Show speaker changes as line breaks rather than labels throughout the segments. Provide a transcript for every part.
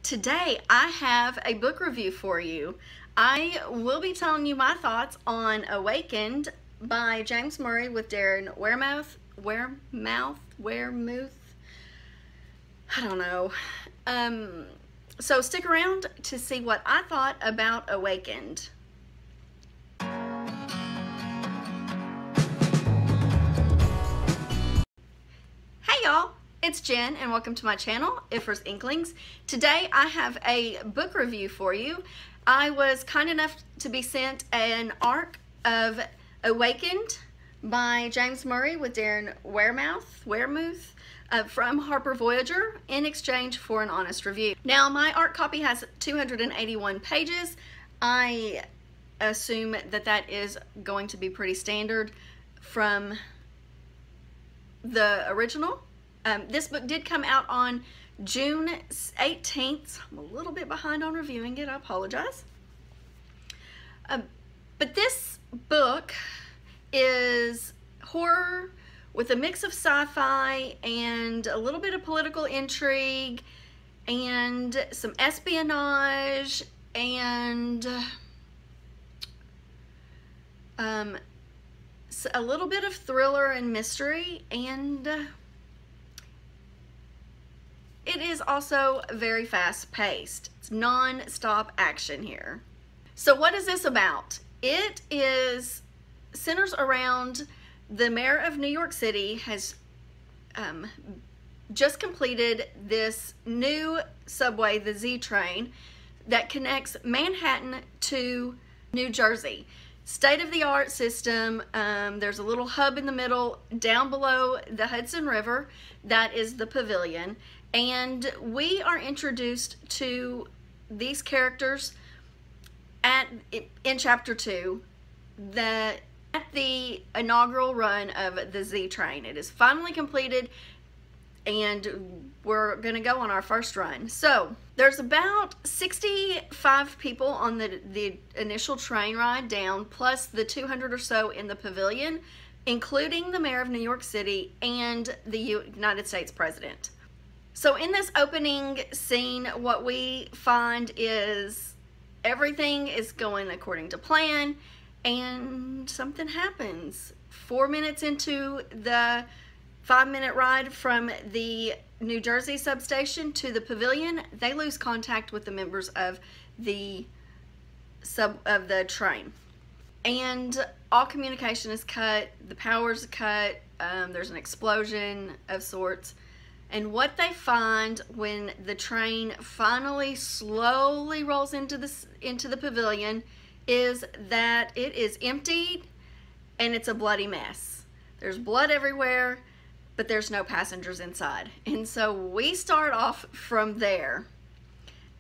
Today I have a book review for you. I will be telling you my thoughts on Awakened by James Murray with Darren Wearmouth. I don't know. So stick around to see what I thought about Awakened. Hey y'all, it's Jen and welcome to my channel, Ifra's Inklings. Today I have a book review for you. I was kind enough to be sent an ARC of Awakened by James Murray with Darren Wearmouth from Harper Voyager in exchange for an honest review. Now my ARC copy has 281 pages. I assume that that is going to be pretty standard from the original. This book did come out on June 18th. I'm a little bit behind on reviewing it, I apologize. But this book is horror with a mix of sci-fi and a little bit of political intrigue and some espionage and a little bit of thriller and mystery, and it is also very fast-paced. It's non-stop action here. So what is this about? It centers around the mayor of New York City has just completed this new subway, the Z train, that connects Manhattan to New Jersey. State-of-the-art system. There's a little hub in the middle down below the Hudson River. That is the Pavilion. And we are introduced to these characters in chapter 2 at the inaugural run of the Z train. It is finally completed and we're gonna go on our first run. So there's about 65 people on the initial train ride down, plus the 200 or so in the Pavilion, including the mayor of New York City and the United States president. So in this opening scene, what we find is everything is going according to plan and something happens. 4 minutes into the 5-minute ride from the New Jersey substation to the Pavilion, they lose contact with the members of the train. And all communication is cut, the power's cut, there's an explosion of sorts. And what they find when the train finally slowly rolls into the Pavilion is that it is emptied and it's a bloody mess. There's blood everywhere, but there's no passengers inside. And so we start off from there.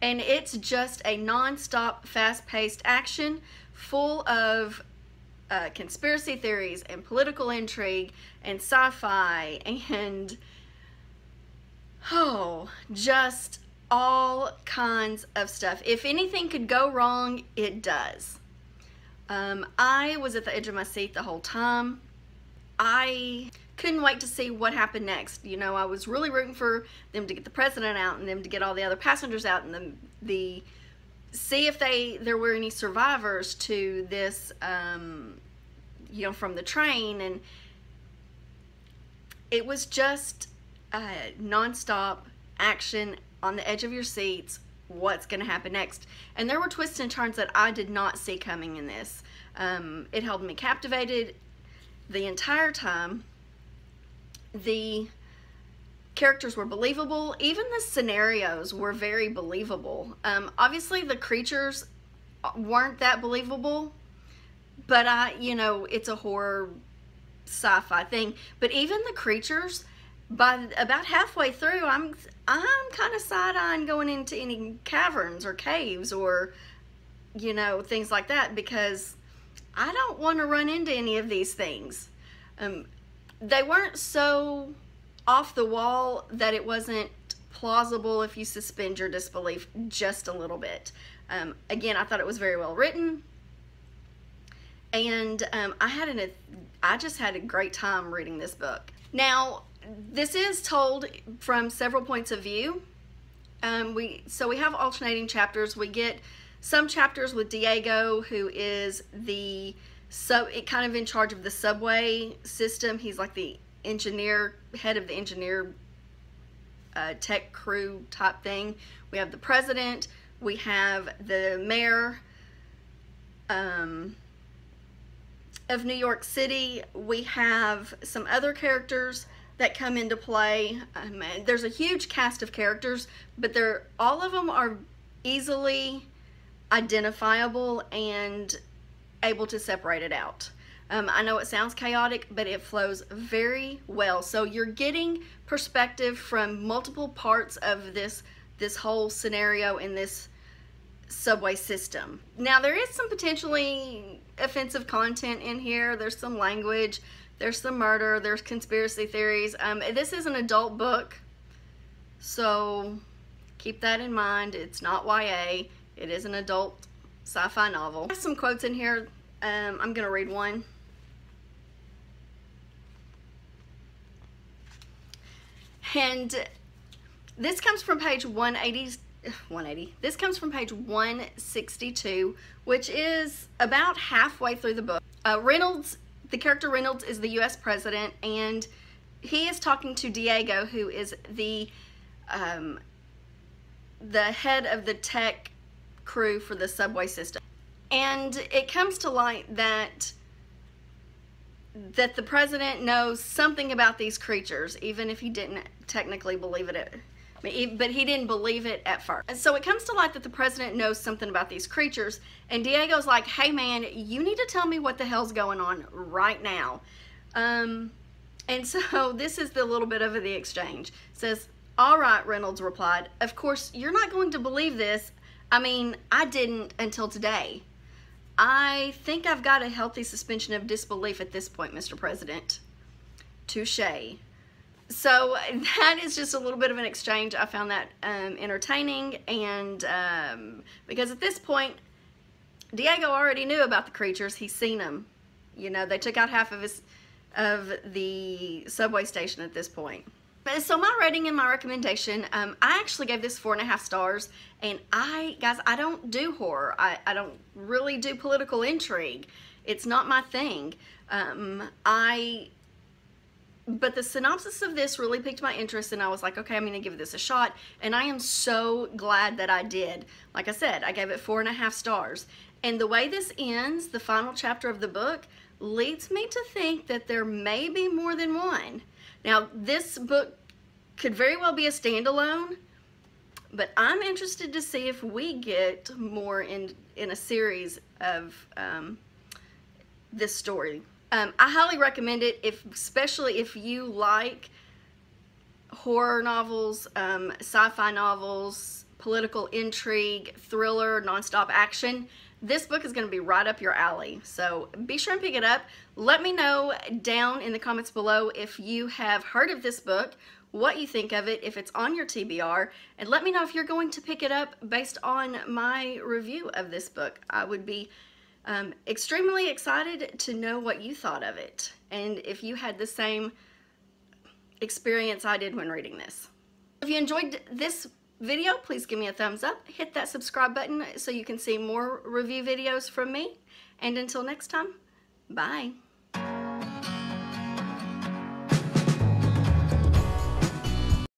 And it's just a non-stop, fast-paced action full of conspiracy theories and political intrigue and sci-fi and just all kinds of stuff. If anything could go wrong, it does. I was at the edge of my seat the whole time. I couldn't wait to see what happened next. You know, I was really rooting for them to get the president out and them to get all the other passengers out and see if there were any survivors to this, you know, from the train. And it was just non-stop action on the edge of your seats. What's going to happen next? And there were twists and turns that I did not see coming in this. It held me captivated the entire time. The characters were believable. Even the scenarios were very believable. Obviously the creatures weren't that believable, but you know, it's a horror sci-fi thing. But even the creatures, by about halfway through, I'm kind of side-eyeing going into any caverns or caves or, you know, things like that, because I don't want to run into any of these things. They weren't so off the wall that it wasn't plausible if you suspend your disbelief just a little bit. Again, I thought it was very well written, and I just had a great time reading this book. Now, this is told from several points of view. So we have alternating chapters. We get some chapters with Diego, who is kind of in charge of the subway system. He's like the engineer, head of the engineer tech crew type thing. We have the president. We have the mayor of New York City. We have some other characters that come into play. There's a huge cast of characters, but all of them are easily identifiable and able to separate it out. I know it sounds chaotic, but it flows very well. So you're getting perspective from multiple parts of this whole scenario in this subway system. Now, there is some potentially offensive content in here. There's some language, there's some murder, there's conspiracy theories. This is an adult book, so keep that in mind. It's not YA. It is an adult sci-fi novel. I have some quotes in here. I'm going to read one. And this comes from page 180. This comes from page 162, which is about halfway through the book. The character Reynolds is the U.S. president, and he is talking to Diego, who is the head of the tech crew for the subway system. And it comes to light that the president knows something about these creatures, even if he didn't technically believe it. But he didn't believe it at first. And so it comes to light that the president knows something about these creatures, and Diego's like, hey man, you need to tell me what the hell's going on right now. And so this is the little bit of the exchange. It says, all right, Reynolds replied, of course, you're not going to believe this. I mean, I didn't until today. I think I've got a healthy suspension of disbelief at this point, Mr. President. Touché. So that is just a little bit of an exchange. I found that entertaining, and because at this point, Diego already knew about the creatures. He's seen them. You know, they took out half of the subway station at this point. So my rating and my recommendation, I actually gave this 4.5 stars, and guys, I don't do horror. I don't really do political intrigue. It's not my thing. But the synopsis of this really piqued my interest, and I was like, okay, I'm going to give this a shot, and I am so glad that I did. Like I said, I gave it 4.5 stars, and the way this ends, the final chapter of the book, leads me to think that there may be more than one. Now, this book could very well be a standalone, but I'm interested to see if we get more in a series of this story. I highly recommend it, especially if you like horror novels, sci-fi novels, political intrigue, thriller, nonstop action. This book is going to be right up your alley, so be sure and pick it up. Let me know down in the comments below if you have heard of this book, what you think of it, if it's on your TBR, and let me know if you're going to pick it up based on my review of this book. I would be extremely excited to know what you thought of it, and if you had the same experience I did when reading this. If you enjoyed this video, please give me a thumbs up, hit that subscribe button so you can see more review videos from me, and until next time, bye.